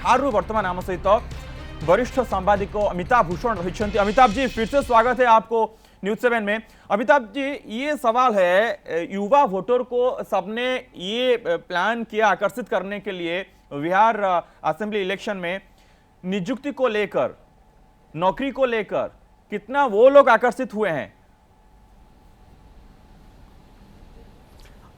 बिहार वर्तमान आम सहित वरिष्ठ सांबादिक अमिताभ भूषण रही। अमिताभ जी, फिर से स्वागत है आपको न्यूज 7 में। अमिताभ जी, ये सवाल है, युवा वोटर को सबने ये प्लान किया आकर्षित करने के लिए बिहार असेंबली इलेक्शन में नियुक्ति को लेकर, नौकरी को लेकर, कितना वो लोग आकर्षित हुए हैं?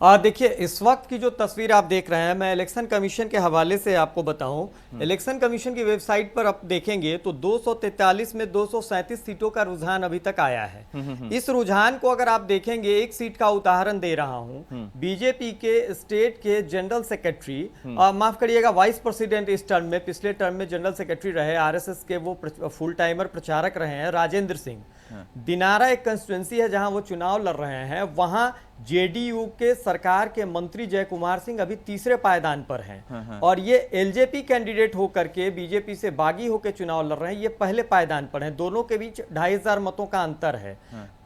देखिए, इस वक्त की जो तस्वीर आप देख रहे हैं, मैं इलेक्शन कमीशन के हवाले से आपको बताऊं। इलेक्शन कमीशन की वेबसाइट पर आप देखेंगे तो 243 में 237 सीटों का रुझान अभी तक आया है। इस रुझान को अगर आप देखेंगे, एक सीट का उदाहरण दे रहा हूं, बीजेपी के स्टेट के जनरल सेक्रेटरी, माफ करिएगा, वाइस प्रेसिडेंट इस टर्म में, पिछले टर्म में जनरल सेक्रेटरी रहे, आरएसएस के वो फुल टाइमर प्रचारक रहे हैं, राजेंद्र सिंह। दिनारा एक कंस्टिट्यूंसी है जहां वो चुनाव लड़ रहे हैं, वहां जेडीयू के सरकार के मंत्री जय कुमार सिंह अभी तीसरे पायदान पर हैं। और ये एलजेपी कैंडिडेट होकर के बीजेपी से बागी होकर चुनाव लड़ रहे हैं, ये पहले पायदान पर हैं। दोनों के बीच 2500 मतों का अंतर है।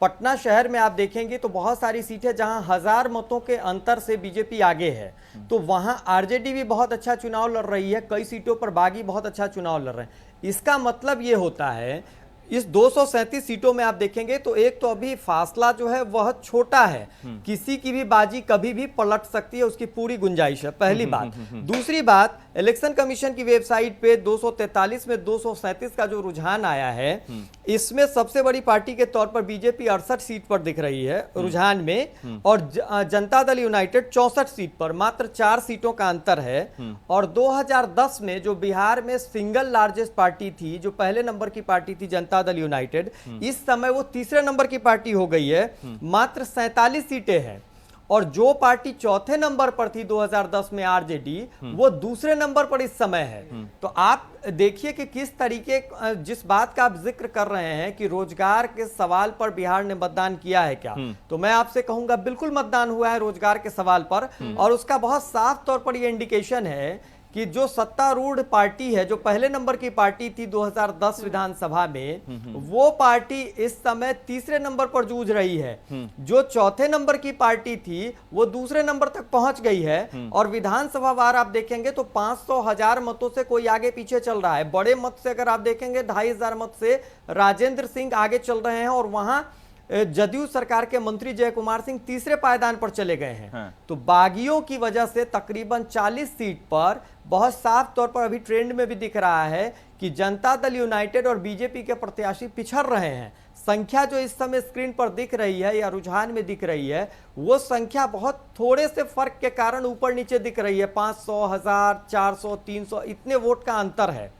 पटना शहर में आप देखेंगे तो बहुत सारी सीटें जहां 1000 मतों के अंतर से बीजेपी आगे है, तो वहां आरजेडी भी बहुत अच्छा चुनाव लड़ रही है, कई सीटों पर बागी बहुत अच्छा चुनाव लड़ रहे हैं। इसका मतलब ये होता है, इस 237 सीटों में आप देखेंगे तो एक तो अभी फासला जो है वह छोटा है, किसी की भी बाजी कभी भी पलट सकती है, उसकी पूरी गुंजाइश है, पहली बात। दूसरी बात, इलेक्शन कमीशन की वेबसाइट पे 243 में 237 का जो रुझान आया है, इसमें सबसे बड़ी पार्टी के तौर पर बीजेपी 68 सीट पर दिख रही है रुझान में, और जनता दल यूनाइटेड 64 सीट पर, मात्र 4 सीटों का अंतर है। और 2010 में जो बिहार में सिंगल लार्जेस्ट पार्टी थी, जो पहले नंबर की पार्टी थी जनता दल यूनाइटेड, इस समय वो तीसरे नंबर की पार्टी हो गई है, मात्र 47 सीटें हैं। और जो पार्टी चौथे नंबर पर थी 2010 में, आरजेडी, वो दूसरे नंबर पर इस समय है। तो आप देखिए कि किस तरीके, जिस बात का आप जिक्र कर रहे हैं कि रोजगार के सवाल पर बिहार ने मतदान किया है क्या, तो मैं आपसे कहूंगा बिल्कुल मतदान हुआ है रोजगार के सवाल पर। और उसका बहुत साफ तौर पर यह इंडिकेशन है कि जो सत्तारूढ़ पार्टी है, जो पहले नंबर की पार्टी थी 2010 विधानसभा में, वो पार्टी इस समय तीसरे नंबर पर जूझ रही है। जो चौथे नंबर की पार्टी थी वो दूसरे नंबर तक पहुंच गई है। और विधानसभा वार आप देखेंगे तो 500,000 मतों से कोई आगे पीछे चल रहा है। बड़े मत से अगर आप देखेंगे 2500 मत से राजेंद्र सिंह आगे चल रहे हैं, और वहां जदयू सरकार के मंत्री जय कुमार सिंह तीसरे पायदान पर चले गए हैं। तो बागियों की वजह से तकरीबन 40 सीट पर बहुत साफ तौर पर अभी ट्रेंड में भी दिख रहा है कि जनता दल यूनाइटेड और बीजेपी के प्रत्याशी पिछड़ रहे हैं। संख्या जो इस समय स्क्रीन पर दिख रही है या रुझान में दिख रही है, वो संख्या बहुत थोड़े से फर्क के कारण ऊपर नीचे दिख रही है, 500, 1000, 400, 300, इतने वोट का अंतर है।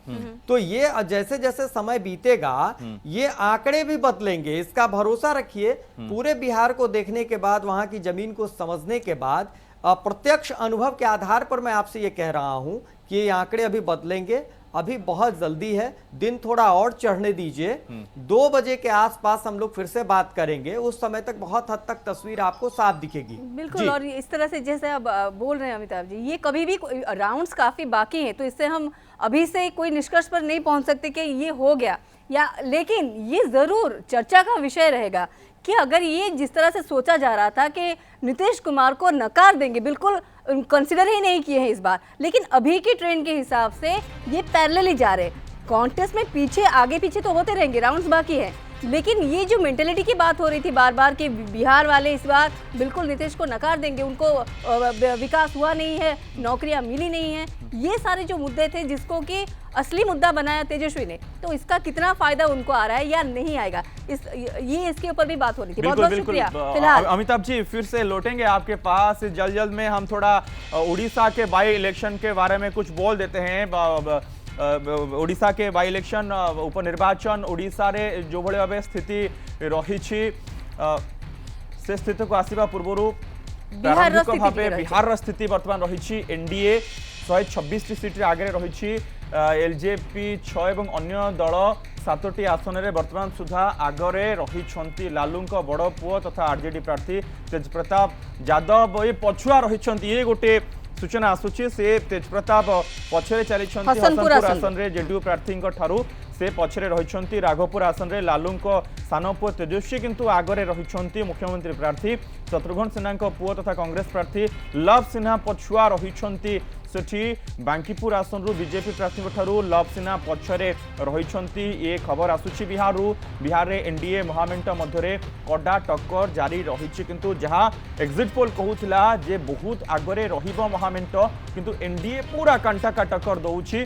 तो ये जैसे जैसे समय बीतेगा ये आंकड़े भी बदलेंगे, इसका भरोसा रखिए। पूरे बिहार को देखने के बाद, वहां की जमीन को समझने के बाद, प्रत्यक्ष अनुभव के आधार पर मैं आपसे ये कह रहा हूं कि ये आंकड़े अभी बदलेंगे। अभी बहुत जल्दी है, दिन थोड़ा और चढ़ने दीजिए। 2 बजे के आसपास हम लोग फिर से बात करेंगे, उस समय तक बहुत हद तक तस्वीर आपको साफ दिखेगी। बिल्कुल। और इस तरह से जैसे आप बोल रहे हैं अमिताभ जी, ये कभी भी राउंड्स काफी बाकी हैं, तो इससे हम अभी से कोई निष्कर्ष पर नहीं पहुंच सकते कि ये हो गया या, लेकिन ये जरूर चर्चा का विषय रहेगा कि अगर ये जिस तरह से सोचा जा रहा था कि नीतीश कुमार को नकार देंगे, बिल्कुल कंसिडर ही नहीं किए हैं इस बार, लेकिन अभी के ट्रेंड के हिसाब से ये पैरेलली जा रहे हैं। कॉन्टेस्ट में पीछे आगे पीछे तो होते रहेंगे, राउंड्स बाकी है, लेकिन ये जो मेंटेलिटी की बात हो रही थी बार बार कि बिहार वाले इस बार बिल्कुल नीतीश को नकार देंगे, उनको विकास हुआ नहीं है, नौकरियां मिली नहीं है, ये सारे जो मुद्दे थे जिसको कि असली मुद्दा बनाया तेजस्वी ने, तो इसका कितना फायदा उनको आ रहा है या नहीं आएगा, इसके ऊपर भी बात हो रही थी। बहुत बहुत शुक्रिया। फिलहाल अमिताभ जी फिर से लौटेंगे आपके पास जल्द में। हम थोड़ा उड़ीसा के बाई इलेक्शन के बारे में कुछ बोल देते हैं। ओडिशा के बाई इलेक्शन उपनिर्वाचन ओडिशा रे जो भले भाव स्थिति रही से स्थिति को आसवा पूर्व प्रारंभिक भाव बिहार स्थिति वर्तमान रही एनडीए 126 सीट आगे रही, एलजेपी 6 और अन्य दल 7टी आसन में वर्तमान सुधा आगरे रही लालू बड़ पुओ तथा आरजेडी प्रार्थी तेजप्रताप यादव ये पछुआ रही। ये गोटे सूचना आसूची से तेजप्रताप पछरे चली हसनपुर आसन रे जेडीयू प्रार्थी ठारू से पछरे रही, राघोपुर आसन रे लालू सान पुओ तेजस्वी किंतु आगरे रही मुख्यमंत्री प्रार्थी शत्रुघ्न सिन्हा पुओ तथा कांग्रेस प्रार्थी लव सिन्हा पछुआ रही सेठी बांकीपुर आसन रु बीजेपी प्रार्थी ठारू लव सिन्हा पछरे रहिछंती ये खबर आसुची बिहार रे एनडीए महामेंट मध्यरे कड़ा टक्कर जारी रही किंतु जहां एग्जिट पोल कहूला जे बहुत आगरे रहिबो महामेंट किंतु एनडीए पूरा कांटा का टक्कर दउची।